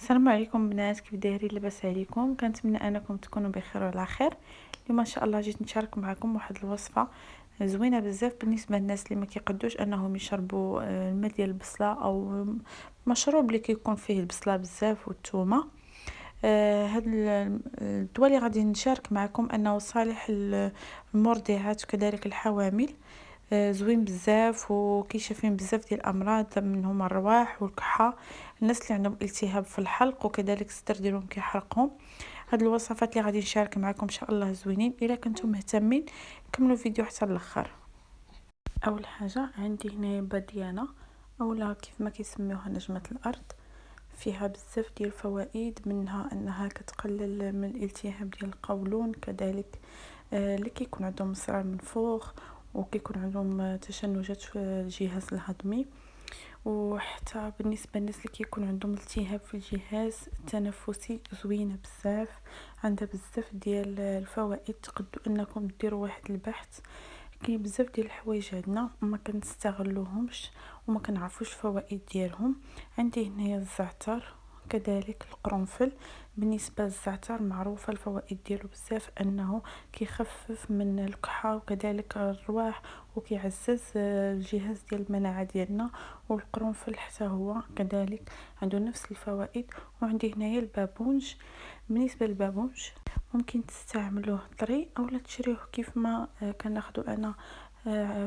السلام عليكم بنات، كيف دايرين؟ لاباس عليكم؟ كنتمنى انكم تكونوا بخير وعلى خير. اليوم ان شاء الله جيت نشارك معكم واحد الوصفه زوينه بزاف بالنسبه للناس اللي ما كيقدوش انهم يشربوا الماء ديال البصله او مشروب اللي كيكون فيه البصله بزاف والثومه. هاد الدواء اللي غادي نشارك معكم انه صالح للمرضعات وكذلك الحوامل. زوين بزاف وكيشافين بزاف ديال الامراض منهم الرواح والكحه، الناس اللي عندهم التهاب في الحلق وكذلك الصدر ديالهم كيحرقهم. هاد الوصفات اللي غادي نشارك معكم ان شاء الله زوينين. الا كنتم مهتمين كملوا الفيديو حتى الاخر. اول حاجه عندي هنا باديانه اولا كيف ما كيسميوها نجمه الارض. فيها بزاف ديال الفوائد، منها انها كتقلل من الالتهاب ديال القولون، كذلك اللي كيكون عندهم مصرار منفوخ وكيكون عندهم تشنجات في الجهاز الهضمي، وحتى بالنسبه للناس اللي كيكون عندهم التهاب في الجهاز التنفسي زوينه بزاف. عندها بزاف ديال الفوائد. تقدروا انكم ديروا واحد البحث، كاين بزاف ديال الحوايج عندنا وما كنستغلوهمش وما كنعرفوش الفوائد ديالهم. عندي هنايا الزعتر كذلك القرنفل. بالنسبه للزعتر معروفه الفوائد ديالو بزاف، انه كيخفف من الكحه وكذلك الرواح وكيعزز الجهاز ديال المناعه ديالنا. والقرنفل حتى هو كذلك عنده نفس الفوائد. وعندي هنايا البابونج. بالنسبه للبابونج ممكن تستعملوه طري اولا تشريوه كيف ما كناخدو انا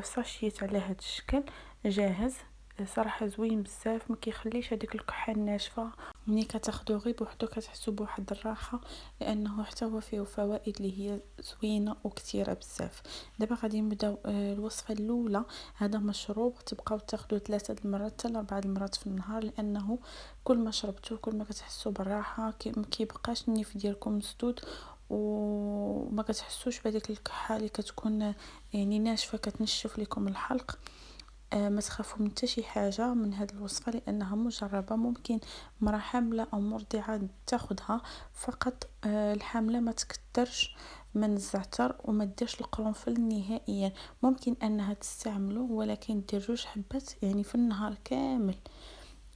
ساشيت على هذا الشكل جاهز. صراحه زوين بزاف، ما كيخليش هذيك الكحه الناشفه. ملي كتاخدوه غير بوحدو كتحسوا بواحد الراحه، لانه حتى هو فيه فوائد اللي هي زوينه وكثيره بزاف. دابا غادي نبداو الوصفه الاولى. هذا مشروب تبقاو تاخدوه 3 المرات حتى 4 المرات في النهار، لانه كل ما شربتوه كل ما كتحسوا بالراحه، ما كيبقاش النيف ديالكم مسدود وما كتحسوش بهذيك الكحه اللي كتكون يعني ناشفه كتنشف لكم الحلق. ما تخافوا من حتى شي حاجه من هذه الوصفه لانها مجربه. ممكن مراه حامله او مرضعه تاخذها فقط. الحامله ما تكترش من الزعتر وما ديرش القرنفل نهائيا. ممكن انها تستعمله ولكن دير 2 حبات يعني في النهار كامل،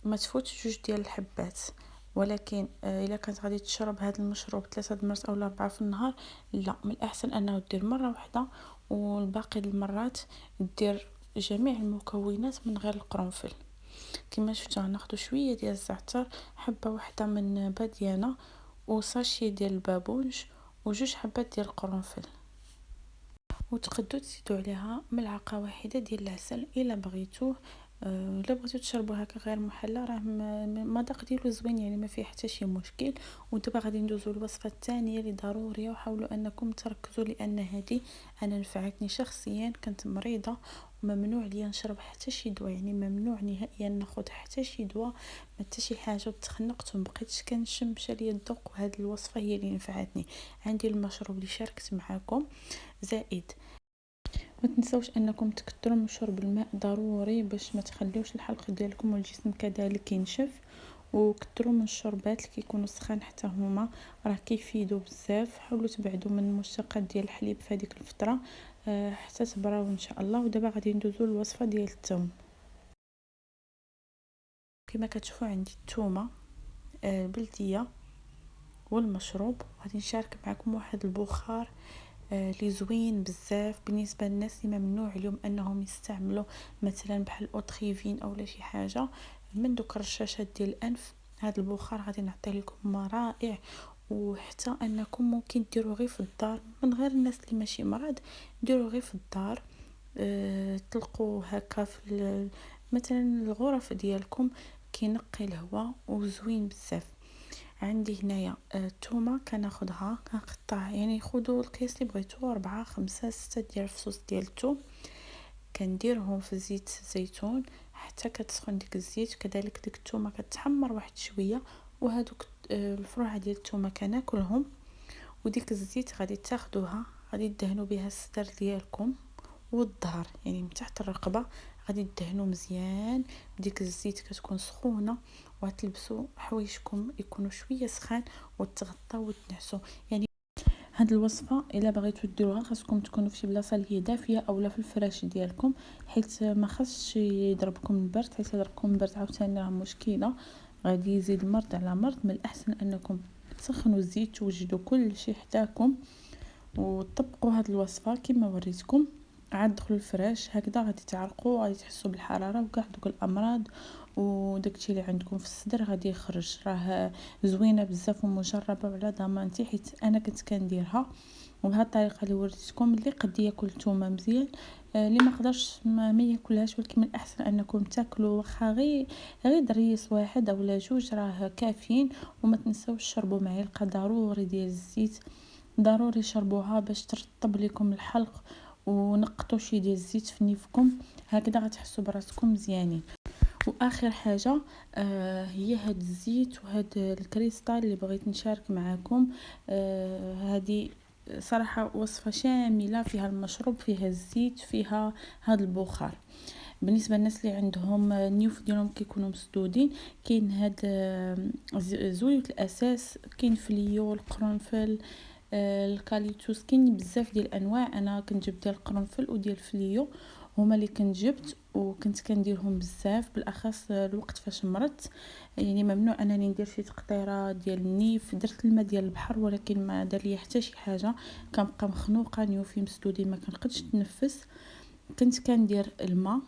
ما تفوتش 2 ديال الحبات. ولكن الا كانت غادي تشرب هذا المشروب 3 مرات او 4 في النهار، لا، من الاحسن انه دير مره واحده والباقي المرات دير جميع المكونات من غير القرنفل. كما شفتوا غناخذ شويه ديال الزعتر، حبه واحده من باديانه وساشي ديال البابونج و2 حبات ديال القرنفل. وتقدروا تزيدوا عليها ملعقه واحده ديال العسل الا بغيتوه. الا بغيتو تشربوا هكا غير محلى راه المذاق ديالو زوين، يعني ما فيه حتى شي مشكل. ودابا غادي ندوزو للوصفه الثانيه اللي ضروريه، وحاولوا انكم تركزوا لان هذه انا نفعتني شخصيا. كنت مريضه وممنوع ليا نشرب حتى شي دواء، يعني ممنوع نهائيا ناخذ حتى شي دواء، ما حتى شي حاجه. وتخنقت ومبقيتش كنشم، مشى ليا الذوق. وهذه الوصفه هي اللي نفعتني. عندي المشروب اللي شاركت معكم زائد. ما تنسوش انكم تكثروا من شرب الماء ضروري باش ما تخليوش الحلق ديالكم والجسم كذلك ينشف. وكثروا من الشربات اللي كيكونوا سخان، حتى هما راه كيفيدوا بزاف. حاولوا تبعدوا من المشتقات ديال الحليب في هذيك الفتره حتى تبراو ان شاء الله. ودابا غادي ندوزو للوصفه ديال الثوم. كما كتشوفوا عندي الثومه البلديه والمشروب. غادي نشارك معكم واحد البخار اللي زوين بزاف بالنسبه للناس اللي ممنوع اليوم انهم يستعملوا مثلا بحال الاوتريفين او شي حاجه من دوك الرشاشات ديال الانف. هذا البخار غادي نعطيه لكم رائع. وحتى انكم ممكن ديروه غير في الدار من غير الناس اللي ماشي مرض، ديروه غير في الدار. تلقوا هكا في مثلا الغرف ديالكم كينقي الهواء وزوين بزاف. عندي هنايا الثومه كناخذها كنقطع، يعني خذوا القياس اللي بغيتو 4 5 6 ديال الفصوص ديال الثوم. كنديرهم في زيت الزيتون حتى كتسخن ديك الزيت. كذلك ديك الثومه كتحمر واحد شويه، وهذوك الفروع ديال الثومه كناكلهم. وديك الزيت غادي تاخذوها غادي تدهنوا بها الصدر ديالكم والظهر، يعني من تحت الرقبه غادي تدهنوا مزيان بديك الزيت. كتكون سخونه وتلبسوا حوايجكم يكونوا شويه سخان وتغطاو وتنعسوا. يعني هاد الوصفه الا بغيتو ديروها خاصكم تكونوا في شي بلاصه اللي هي دافيه اولا في الفراش ديالكم، حيت ما خاصش يضربكم البرد. حيت يضربكم البرد عاوتاني راه مشكله. غادي يزيد مرض على مرض. من الاحسن انكم تسخنوا الزيت، توجدوا كل شيء حداكم وطبقوا هذه الوصفه كما وريتكم. عاد دخلوا الفراش هكذا غادي تعرقوا، غادي تحسوا بالحراره وكاع دوك الامراض وداكشي اللي عندكم في الصدر غادي يخرج. راه زوينه بزاف ومجربه على ضمانتي، حيت انا كنت كنديرها وبهذه الطريقه اللي وريتكم. اللي قد ياكل الثومه مزيان، اللي ما قدرش ما ياكلهاش، ولكن من الاحسن انكم تاكلوا واخا غير دريس واحد اولا جوج راه كافيين. وما تنساوش شربوا معلقه ضروري ديال الزيت، ضروري شربوها باش ترطب لكم الحلق، ونقطوا شي ديال الزيت في نيفكم، هكذا غتحسوا براسكم مزيانين. واخر حاجه هي هاد الزيت وهاد الكريستال اللي بغيت نشارك معكم. هذه صراحه وصفه شامله، فيها المشروب، فيها الزيت، فيها هاد البخار. بالنسبه للناس اللي عندهم النيوف ديالهم كيكونوا مسدودين، كاين هاد زويوت الاساس، كاين فليو، القرنفل، الكاليتوس، كاين بزاف ديال الانواع. انا كنت جبت ديال القرنفل وديال الفليو، هما اللي كنت جبت وكنت كنديرهم بزاف، بالاخص الوقت فاش مرضت. يعني ممنوع انني ندير شي تقطيره ديال النيف. درت الماء ديال البحر ولكن ما دار لي حتى شي حاجه، كنبقى مخنوقه، نيوفي مسدودين، ما كنقدش نتنفس. كنت كندير الماء،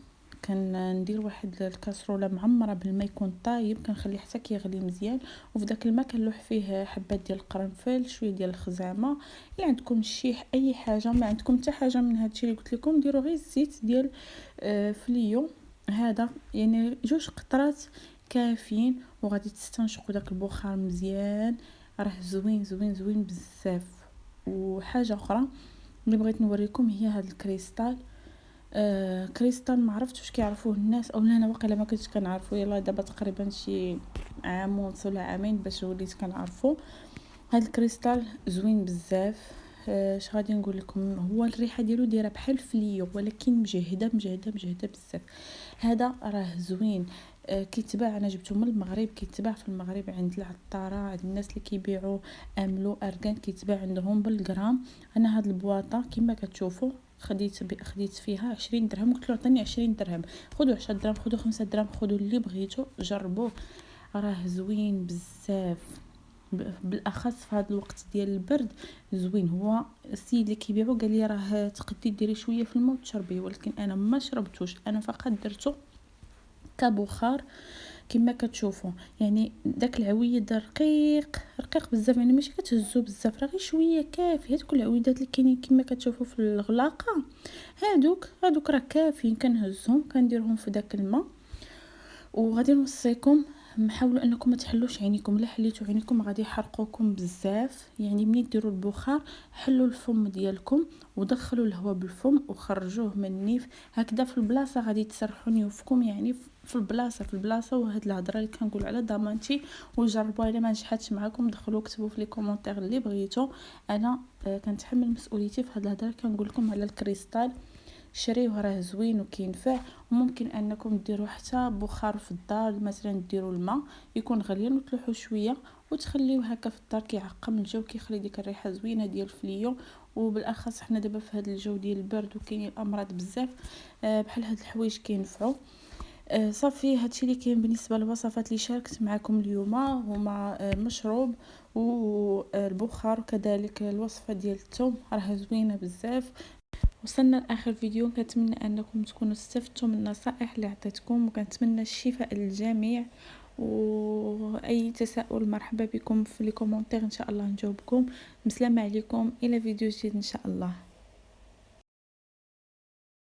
كندير واحد الكاسرونه معمره بالماء يكون طايب، كنخليه حتى كيغلي مزيان، وفي داك الماء كنلوح فيه حبات ديال القرنفل، شويه ديال الخزامه، الا عندكم الشيح اي حاجه. ما عندكم حتى حاجه من هادشي اللي قلت لكم، ديروا غير الزيت ديال فليو هذا، يعني 2 قطرات كافيين، وغادي تستنشقوا داك البخار مزيان. راه زوين زوين زوين بزاف. وحاجه اخرى اللي بغيت نوريكم هي هذا الكريستال. كريستال ما عرفتش واش كيعرفوه الناس، او انا واقيلا ما كنتش كنعرفو. يلا دابا تقريبا شي عام ونص ولا عامين باش وليت كنعرفو. هذا الكريستال زوين بزاف. اش غادي نقول لكم، هو الريحه ديالو دايره بحال الفليو ولكن مجهده مجهده مجهده بزاف. هذا راه زوين. كيتباع، انا جبته من المغرب، كيتباع في المغرب عند العطاره، عند الناس اللي كيبيعوا املو اركان، كيتباع عندهم بالغرام. انا هاد البواطه كما كتشوفوا خديت فيها 20 درهم، قلت له عطيني 20 درهم، خذوا 10 درهم، خذوا 5 درهم، خذوا اللي بغيتو، جربوه راه زوين بزاف. بالاخص في هذا الوقت ديال البرد زوين. هو السيد اللي كيبيعو قال لي راه تقدري ديري شويه في الماء وتشربيه، ولكن انا ما شربتوش، انا فقط درته كبخار كما كتشوفوا. يعني داك العويد رقيق رقيق بزاف، يعني ماشي كتهزو بزاف، راه غير شويه كافي. هذوك العويدات اللي كاينين كما كتشوفوا في الغلاقه، هادوك راه كافيين. كنهزهم كنديرهم في داك الماء. وغادي نوصيكم حاولوا انكم ما تحلوش عينيكم، الا حليتوا عينيكم غادي يحرقوكم بزاف. يعني ملي ديروا البخار حلوا الفم ديالكم ودخلوا الهواء بالفم وخرجوه من النيف، هكذا في البلاصه غادي تسرحوا نيوفكم، يعني في البلاصه. وهاد الهضره اللي كنقول على ضمانتي، وجربوها. الا ما نجحتش معكم دخلوا كتبوا في لي كومونتير اللي بغيتو. انا كنتحمل مسؤوليتي في هاد الهضره اللي كنقول لكم على الكريستال. شريوه راه زوين وكينفع. وممكن انكم ديروا حتى بخار في الدار، مثلا ديروا الماء يكون غليان وتلوحوا شويه وتخليوه هكا في الدار، كيعقم الجو، كيخلي ديك الريحه زوينه ديال الفليو. وبالاخص حنا دابا في هذا الجو ديال البرد وكاينين الامراض بزاف، بحال هاد الحوايج كينفعوا. صافي هادشي اللي كاين بالنسبه للوصفات اللي شاركت معكم اليوم، هما المشروب والبخار، وكذلك الوصفه ديال الثوم راه زوينه بزاف. وصلنا لاخر فيديو، كنتمنى انكم تكونوا استفدتوا من النصائح اللي عطيتكم، وكنتمنى الشفاء للجميع. واي تساؤل مرحبا بكم في لي كومونتير، ان شاء الله نجاوبكم. مسلامه عليكم، الى فيديو جديد ان شاء الله.